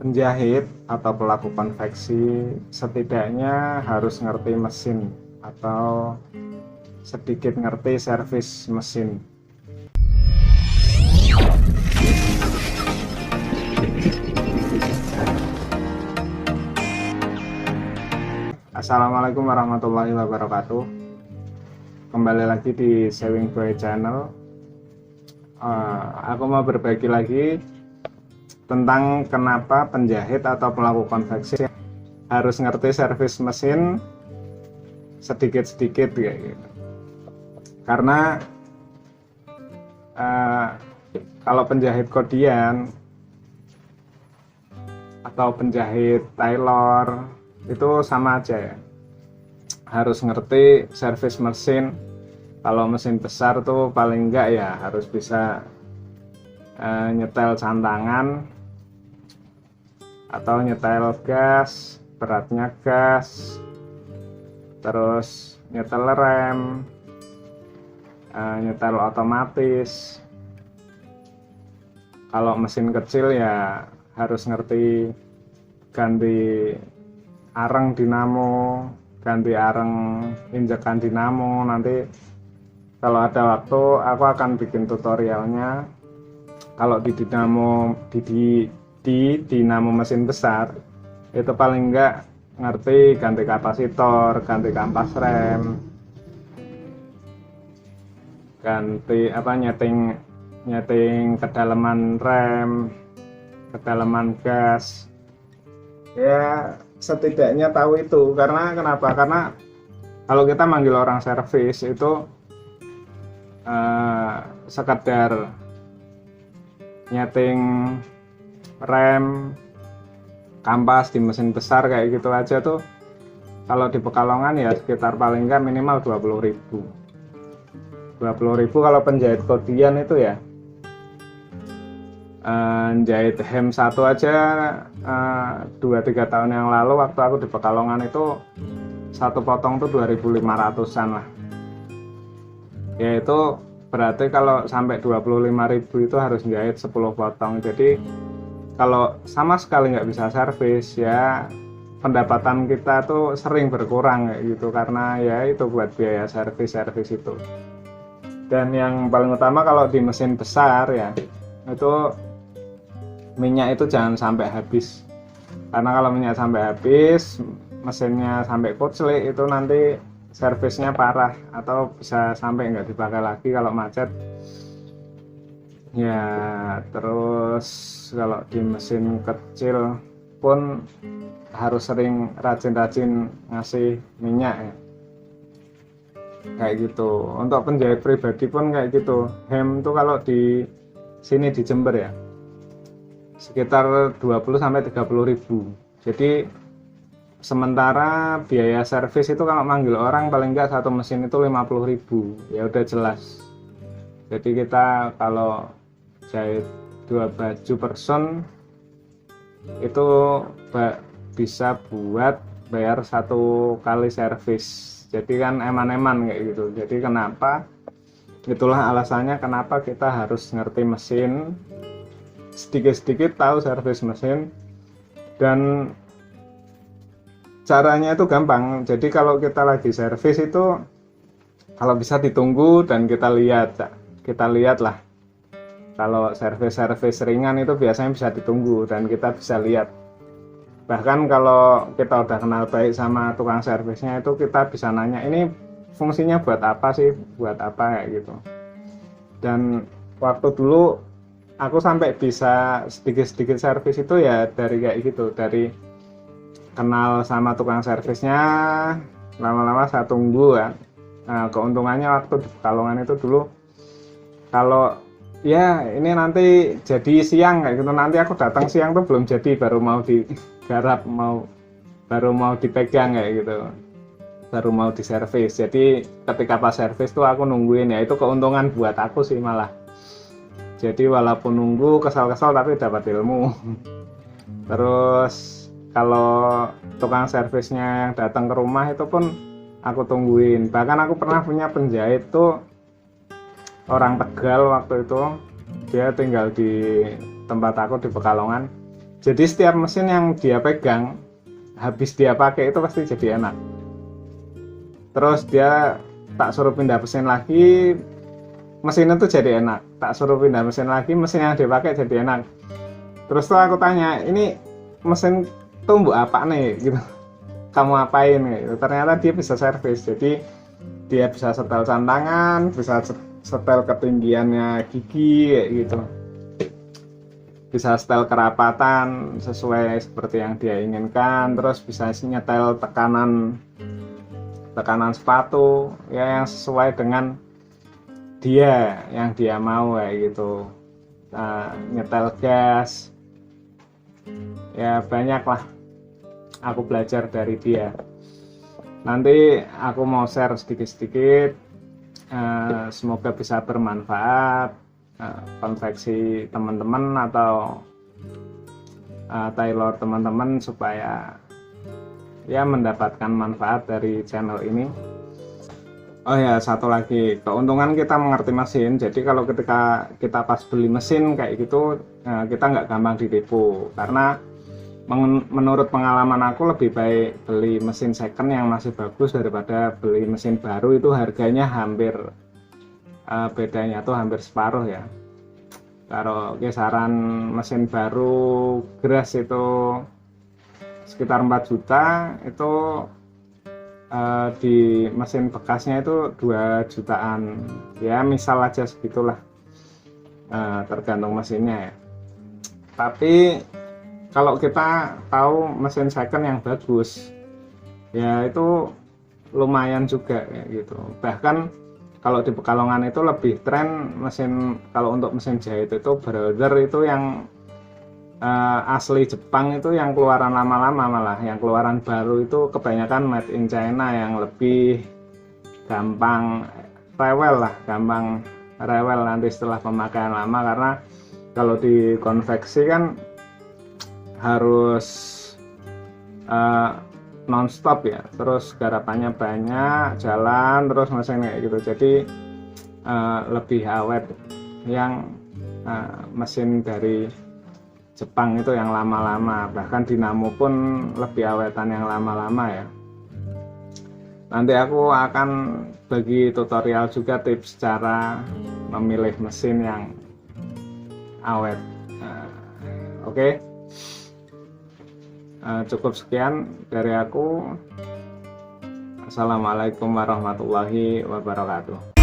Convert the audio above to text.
Penjahit atau pelaku konveksi setidaknya harus ngerti mesin atau sedikit ngerti servis mesin. Assalamualaikum warahmatullahi wabarakatuh. Kembali lagi di Saving Boy Channel. Aku mau berbagi lagi tentang kenapa penjahit atau pelaku konveksi harus ngerti servis mesin sedikit-sedikit kayak gitu. Karena kalau penjahit kodian atau penjahit tailor itu sama aja ya, harus ngerti servis mesin. Kalau mesin besar tuh paling enggak ya harus bisa nyetel cantangan atau nyetel gas, beratnya gas, terus nyetel rem, nyetel otomatis. Kalau mesin kecil ya harus ngerti ganti areng dinamo, ganti areng injekan dinamo. Nanti kalau ada waktu aku akan bikin tutorialnya. Kalau di dinamo di dinamo mesin besar itu paling enggak ngerti ganti kapasitor, ganti kampas rem, ganti nyeting kedalaman rem, kedalaman gas. Ya setidaknya tahu itu. Karena kenapa? Karena kalau kita manggil orang servis itu sekedar nyeting rem, kampas di mesin besar kayak gitu aja tuh, kalau di Pekalongan ya sekitar paling enggak minimal 20.000 kalau penjahit kodian itu ya. Jahit hem satu aja 2-3 tahun yang lalu waktu aku di Pekalongan itu satu potong tuh 2.500-an lah ya. Itu berarti kalau sampai 25.000 itu harus jahit 10 potong. Jadi kalau sama sekali nggak bisa servis ya, pendapatan kita tuh sering berkurang kayak gitu, karena ya itu buat biaya servis itu. Dan yang paling utama kalau di mesin besar ya, itu minyak itu jangan sampai habis. Karena kalau minyak sampai habis, mesinnya sampai kuclik, itu nanti servisnya parah atau bisa sampai nggak dipakai lagi kalau macet ya. Terus kalau di mesin kecil pun harus sering rajin-rajin ngasih minyak ya, kayak gitu. Untuk penjahit pribadi pun kayak gitu. Hem tuh kalau di sini di Jember ya sekitar 20-30 ribu. Jadi sementara biaya servis itu kalau manggil orang paling enggak satu mesin itu 50.000 ya, udah jelas. Jadi kita kalau jahit 2 baju person itu bisa buat bayar 1 kali servis. Jadi kan eman-eman kayak gitu. Jadi kenapa, itulah alasannya kenapa kita harus ngerti mesin, sedikit-sedikit tahu servis mesin. Dan caranya itu gampang. Jadi kalau kita lagi servis itu kalau bisa ditunggu dan kita lihat lah. Kalau servis ringan itu biasanya bisa ditunggu dan kita bisa lihat. Bahkan kalau kita udah kenal baik sama tukang servisnya itu kita bisa nanya, ini fungsinya buat apa sih, buat apa kayak gitu. Dan waktu dulu aku sampai bisa sedikit-sedikit servis itu ya dari kayak gitu, dari kenal sama tukang servisnya, lama-lama saya tunggu kan. Nah, keuntungannya waktu di Pekalongan itu dulu, kalau ya ini nanti jadi siang kayak gitu, nanti aku datang siang tuh belum jadi, baru mau digarap, baru mau dipegang kayak gitu, baru mau diservis. Jadi ketika pas servis tuh aku nungguin ya, itu keuntungan buat aku sih malah. Jadi walaupun nunggu kesal-kesal tapi dapat ilmu. Terus kalau tukang servisnya yang datang ke rumah itu pun aku tungguin. Bahkan aku pernah punya penjahit tuh orang Tegal waktu itu, dia tinggal di tempat aku di Pekalongan. Jadi setiap mesin yang dia pegang habis dia pakai itu pasti jadi enak. Terus dia tak suruh pindah mesin lagi, mesinnya tuh jadi enak. Tak suruh pindah mesin lagi, mesin yang dia pakai jadi enak. Terus tuh aku tanya, ini mesin tumbuh apa nih gitu, kamu apain gitu. Ternyata dia bisa servis, jadi dia bisa setel cantangan, bisa setel ketinggiannya gigi kayak gitu, bisa setel kerapatan sesuai seperti yang dia inginkan, terus bisa nyetel tekanan sepatu ya yang sesuai dengan dia yang dia mau kayak gitu. Nyetel gas ya, banyak lah aku belajar dari dia. Nanti aku mau share sedikit-sedikit, semoga bisa bermanfaat, konveksi teman-teman atau tailor teman-teman supaya ya mendapatkan manfaat dari channel ini. Oh ya, satu lagi, keuntungan kita mengerti mesin. Jadi kalau ketika kita pas beli mesin kayak gitu, kita nggak gampang ditipu. Karena menurut pengalaman aku lebih baik beli mesin second yang masih bagus daripada beli mesin baru. Itu harganya hampir, bedanya tuh hampir separuh ya. Kalau kisaran mesin baru Gras itu sekitar 4 juta, itu di mesin bekasnya itu 2 jutaan ya, misal aja segitulah, tergantung mesinnya ya. Tapi kalau kita tahu mesin second yang bagus ya itu lumayan juga ya gitu. Bahkan kalau di Pekalongan itu lebih tren mesin, kalau untuk mesin jahit itu Brother itu yang asli Jepang itu yang keluaran lama-lama, malah yang keluaran baru itu kebanyakan made in China yang lebih gampang rewel nanti setelah pemakaian lama. Karena kalau dikonveksi kan harus non-stop ya, terus garapannya banyak, jalan terus mesinnya gitu, jadi lebih awet yang mesin dari Jepang itu yang lama-lama. Bahkan dinamo pun lebih awetan yang lama-lama ya. Nanti aku akan bagi tutorial juga tips cara memilih mesin yang awet. Oke. Cukup sekian dari aku. Assalamualaikum warahmatullahi wabarakatuh.